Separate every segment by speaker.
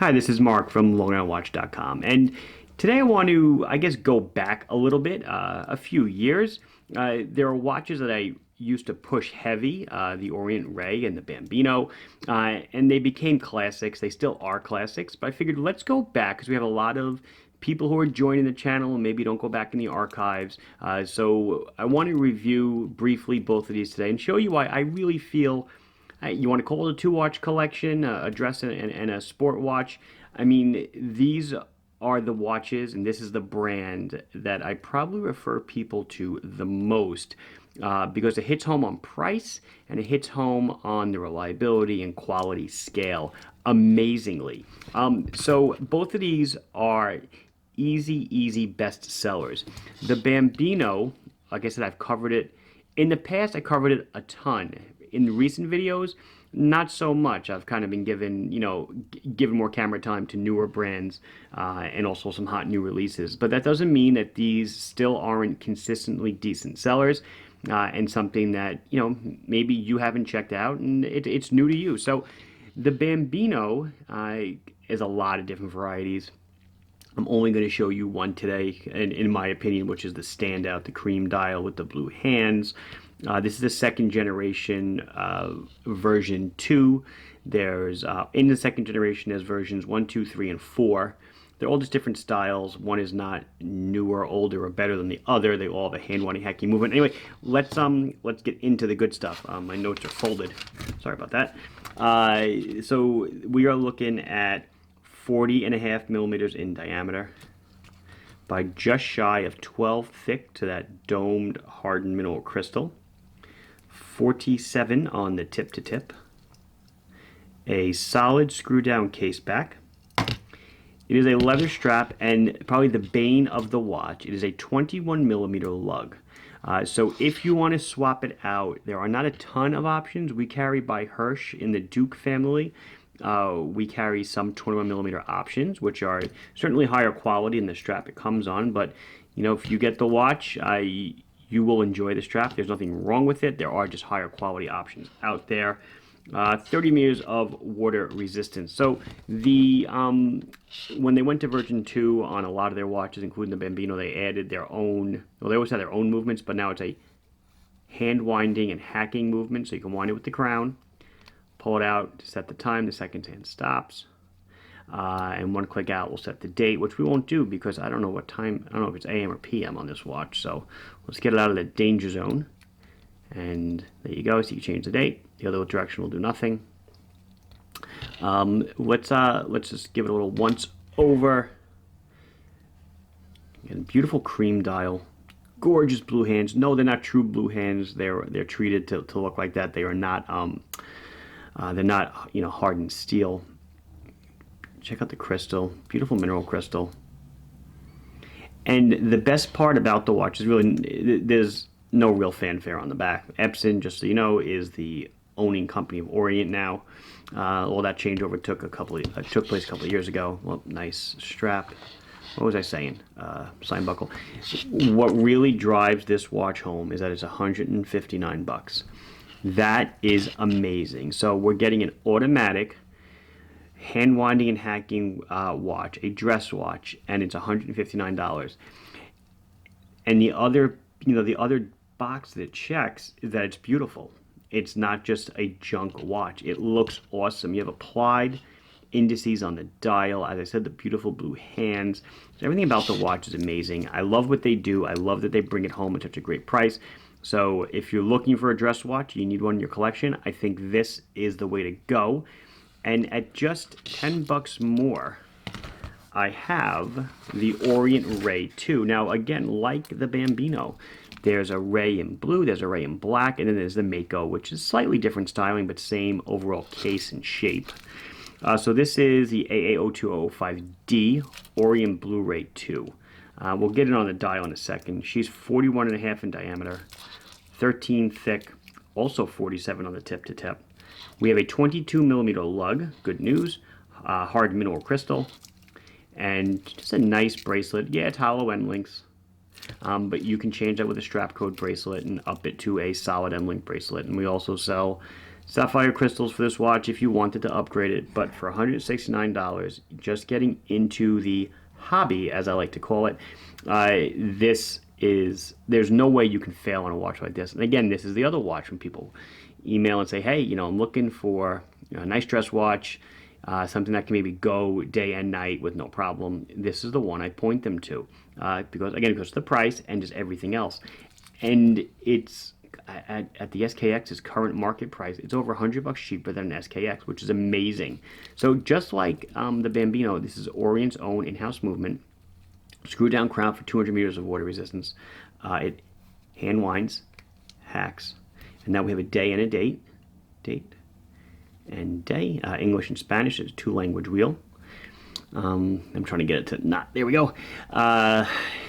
Speaker 1: Hi, this is Mark from LongIslandWatch.com, and today I want to, go back a little bit, a few years. There are watches that I used to push heavy, the Orient Ray and the Bambino, and they became classics. They still are classics, but I figured let's go back because we have a lot of people who are joining the channel and maybe don't go back in the archives. So I want to review briefly both of these today and show you why I really feel you want to call it a two-watch collection, a dress and a sport watch. I mean, these are the watches, and this is the brand that I probably refer people to the most because it hits home on price and it hits home on the reliability and quality scale amazingly. So both of these are easy best sellers. The Bambino, like I said, I've covered it. In the past, I covered it a ton. In recent videos, not so much. I've kind of been given, given more camera time to newer brands and also some hot new releases. But that doesn't mean that these still aren't consistently decent sellers and something that, maybe you haven't checked out and it's new to you. So the Bambino is a lot of different varieties. I'm only going to show you one today, in my opinion, which is the standout, the cream dial with the blue hands. This is the second generation version 2. There's in the second generation there's versions 1, 2, 3, and 4. They're all just different styles. One is not newer, older, or better than the other. They all have a hand-winding hacking movement. Anyway, let's get into the good stuff. My notes are folded. Sorry about that. So we are looking at 40.5 millimeters in diameter by just shy of 12 thick to that domed hardened mineral crystal. 47 on the tip to tip. A solid screw down case back. It is a leather strap and probably the bane of the watch. It is a 21 millimeter lug. So if you want to swap it out, there are not a ton of options. We carry by Hirsch in the Duke family. We carry some 21 millimeter options, which are certainly higher quality in the strap it comes on. But if you get the watch, you will enjoy the strap. There's nothing wrong with it. There are just higher quality options out there. 30 meters of water resistance. So the when they went to version 2 on a lot of their watches, including the Bambino, they added their own. Well, they always had their own movements, but now it's a hand winding and hacking movement. So you can wind it with the crown, pull it out to set the time. The second hand stops. And one click out will set the date, which we won't do because I don't know what time, I don't know if it's AM or PM on this watch. So let's get it out of the danger zone. And there you go, so you can change the date. The other direction will do nothing. Let's just give it a little once over. And beautiful cream dial. Gorgeous blue hands. No, they're not true blue hands. They're treated to look like that. They are not, they're not, hardened steel. Check out the crystal, beautiful mineral crystal. And the best part about the watch is really there's no real fanfare on the back. Epson, just so you know, is the owning company of Orient now. All that changeover took place a couple of years ago. Well, nice strap. What was I saying? Sign buckle. What really drives this watch home is that it's 159 bucks. That is amazing. So we're getting an automatic hand winding and hacking watch, a dress watch, and it's $159. And the other box that it checks is that it's beautiful. It's not just a junk watch. It looks awesome. You have applied indices on the dial. As I said, the beautiful blue hands. So everything about the watch is amazing. I love what they do. I love that they bring it home at such a great price. So if you're looking for a dress watch, you need one in your collection, I think this is the way to go. And at just 10 bucks more, I have the Orient Ray II. Now, again, like the Bambino, there's a Ray in blue, there's a Ray in black, and then there's the Mako, which is slightly different styling, but same overall case and shape. So this is the AA0205D Orient Blue Ray II. We'll get it on the dial in a second. She's 41.5 in diameter, 13 thick, also 47 on the tip to tip. We have a 22 millimeter lug, good news, hard mineral crystal, and just a nice bracelet. Yeah, it's hollow end links, but you can change that with a strap code bracelet and up it to a solid end link bracelet. And we also sell sapphire crystals for this watch if you wanted to upgrade it, but for $169, just getting into the hobby, as I like to call it, there's no way you can fail on a watch like this. And again, this is the other watch when people email and say, hey, I'm looking for a nice dress watch, something that can maybe go day and night with no problem. This is the one I point them to, because of the price and just everything else. And it's at the SKX's current market price, it's over $100 cheaper than an SKX, which is amazing. So just like the Bambino, this is Orient's own in-house movement. Screw down crown for 200 meters of water resistance. It hand winds, hacks, and now we have a day and a date. And day, English and Spanish. It's a 2-language wheel. I'm trying to get it to not. There we go.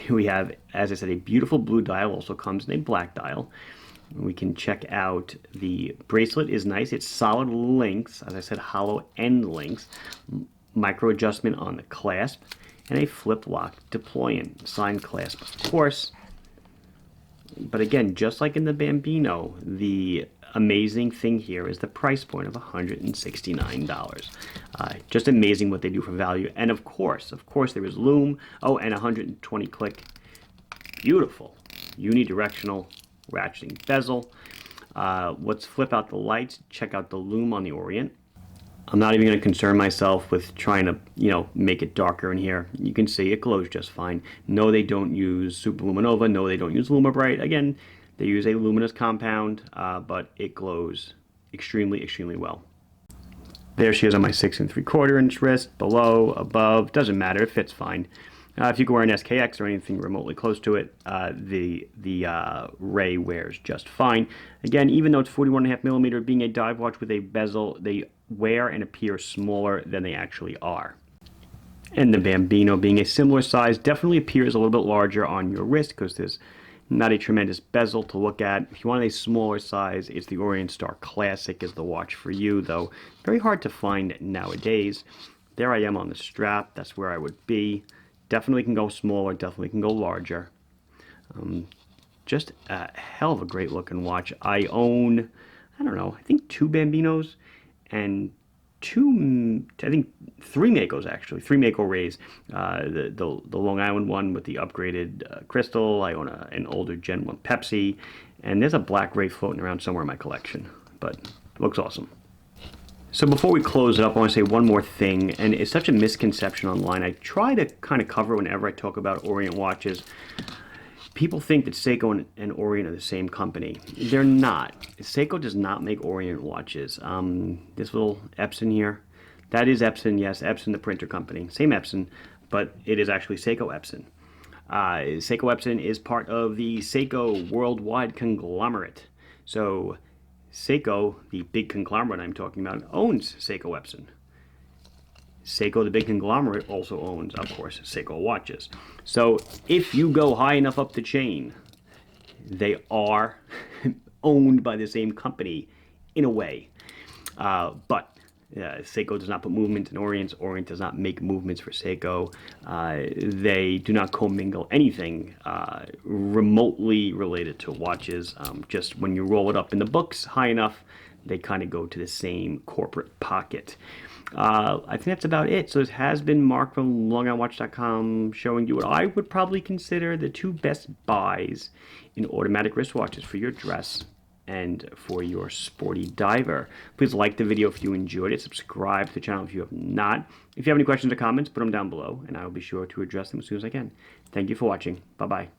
Speaker 1: We have, as I said, a beautiful blue dial. Also comes in a black dial. We can check out the bracelet. Is nice. It's solid links. As I said, hollow end links. Micro adjustment on the clasp, and a flip lock deployant sign clasp, of course. But again, just like in the Bambino, the amazing thing here is the price point of $169. Just amazing what they do for value. And of course, there is loom. Oh, and 120 click. Beautiful. Unidirectional ratcheting bezel. Let's flip out the lights. Check out the loom on the Orient. I'm not even going to concern myself with trying to, make it darker in here. You can see it glows just fine. No, they don't use Super Luminova. No, they don't use Lumibright. Again, they use a luminous compound, but it glows extremely, extremely well. There she is on my 6 3/4 inch wrist, below, above, doesn't matter, it fits fine. If you can wear an SKX or anything remotely close to it, the Ray wears just fine. Again, even though it's 41.5 millimeter, being a dive watch with a bezel, they wear and appear smaller than they actually are. And the Bambino, being a similar size, definitely appears a little bit larger on your wrist because there's not a tremendous bezel to look at. If you want a smaller size, it's the Orient Star Classic is the watch for you, though very hard to find nowadays. There I am on the strap. That's where I would be. Definitely can go smaller, definitely can go larger. Just a hell of a great looking watch. I own, I think 2 Bambinos and 3 Makos actually. 3 Mako Rays. The Long Island one with the upgraded crystal. I own an older Gen 1 Pepsi. And there's a black Ray floating around somewhere in my collection. But it looks awesome. So before we close it up, I want to say one more thing, and it's such a misconception online. I try to kind of cover whenever I talk about Orient watches. People think that Seiko and Orient are the same company. They're not. Seiko does not make Orient watches. This little Epson here, that is Epson, yes, Epson the printer company. Same Epson, but it is actually Seiko Epson. Seiko Epson is part of the Seiko worldwide conglomerate. So Seiko, the big conglomerate I'm talking about, owns Seiko Epson. Seiko, the big conglomerate, also owns, of course, Seiko watches. So if you go high enough up the chain, they are owned by the same company in a way. But Seiko does not put movement in Orient. Orient does not make movements for Seiko. They do not commingle anything remotely related to watches. Just when you roll it up in the books high enough, they kind of go to the same corporate pocket. I think that's about it. So this has been Mark from LongIslandWatch.com showing you what I would probably consider the 2 best buys in automatic wristwatches for your dress and for your sporty diver. Please like the video if you enjoyed it. Subscribe to the channel if you have not. If you have any questions or comments, put them down below, and I will be sure to address them as soon as I can. Thank you for watching. Bye-bye.